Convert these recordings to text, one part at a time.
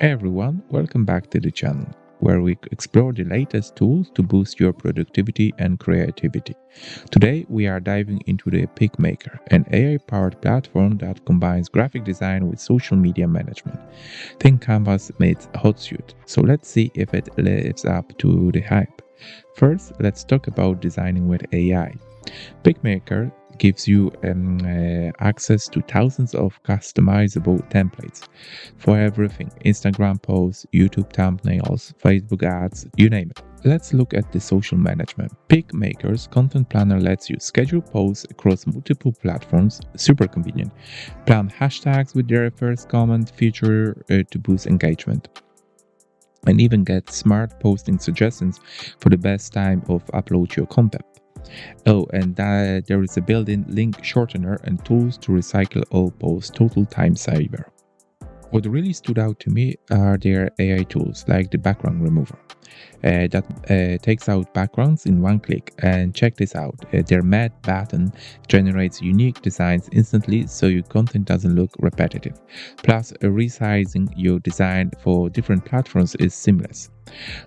Hey everyone, welcome back to the channel, where we explore the latest tools to boost your productivity and creativity. Today we are diving into the Picmaker, an AI-powered platform that combines graphic design with social media management. Think Canvas meets Hotsuite, so let's see if it lives up to the hype. First, let's talk about designing with AI. Picmaker gives you access to thousands of customizable templates for everything: Instagram posts, YouTube thumbnails, Facebook ads, you name it. Let's look at the social management. Picmaker's content planner lets you schedule posts across multiple platforms, super convenient. Plan hashtags with their first comment feature to boost engagement, and even get smart posting suggestions for the best time of upload your content. Oh, and there is a built-in link shortener and tools to recycle all posts, total time saver. What really stood out to me are their AI tools like the background remover that takes out backgrounds in one click. And check this out, their matte button generates unique designs instantly so your content doesn't look repetitive. Plus, resizing your design for different platforms is seamless.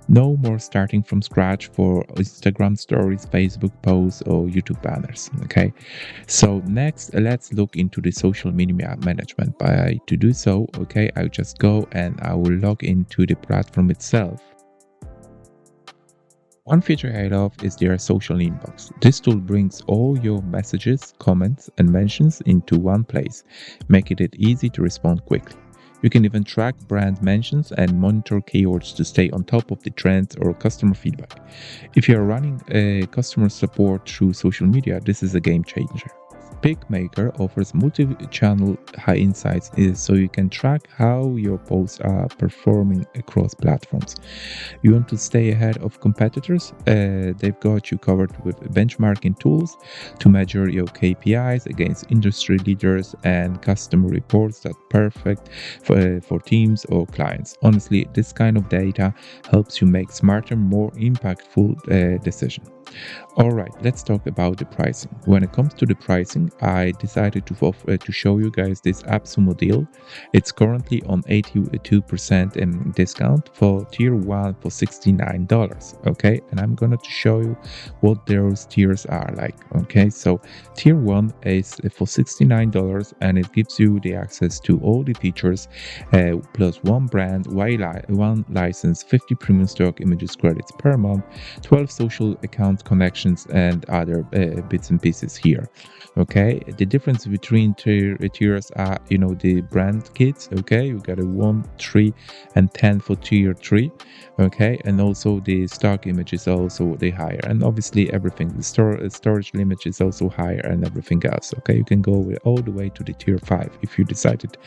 No more starting from scratch for Instagram stories, Facebook posts, or YouTube banners. Okay, so next, let's look into the social media management. By to do so, okay, I'll just go and I will log into the platform itself. One feature I love is their social inbox. This tool brings all your messages, comments, and mentions into one place, making it easy to respond quickly. You can even track brand mentions and monitor keywords to stay on top of the trends or customer feedback. If you are running a customer support through social media, this is a game changer. Picmaker offers multi-channel high insights so you can track how your posts are performing across platforms. You want to stay ahead of competitors? They've got you covered with benchmarking tools to measure your KPIs against industry leaders and customer reports that perfect for teams or clients. Honestly, this kind of data helps you make smarter, more impactful decisions. All right, let's talk about the pricing. When it comes to the pricing, I decided to show you guys this appsumo deal. It's currently on 82% in discount for tier 1 for $69. Okay, and I'm gonna to show you what those tiers are like. Okay, so tier 1 is for $69 and it gives you the access to all the features plus one brand, one license, 50 premium stock images credits per month, 12 social account connections, and other bits and pieces here. Okay, the difference between tiers are, the brand kits. Okay, you got a 1, 3, and 10 for tier 3. Okay, and also the stock image is also the higher, and obviously everything, the storage limit is also higher, and everything else. Okay, you can go all the way to the tier 5 if you decided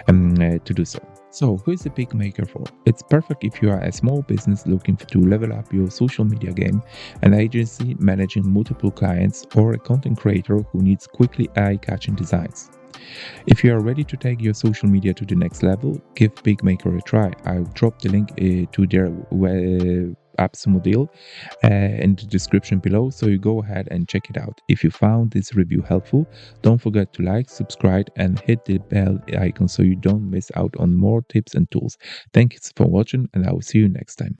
to do so. So, who is the Picmaker for? It's perfect if you are a small business looking to level up your social media game, an agency managing multiple clients, or a content creator who needs quickly eye-catching designs. If you are ready to take your social media to the next level, give Picmaker a try. I'll drop the link to their AppSumo deal in the description below, so you go ahead and check it out. If you found this review helpful, don't forget to like, subscribe, and hit the bell icon so you don't miss out on more tips and tools. Thanks for watching, and I will see you next time.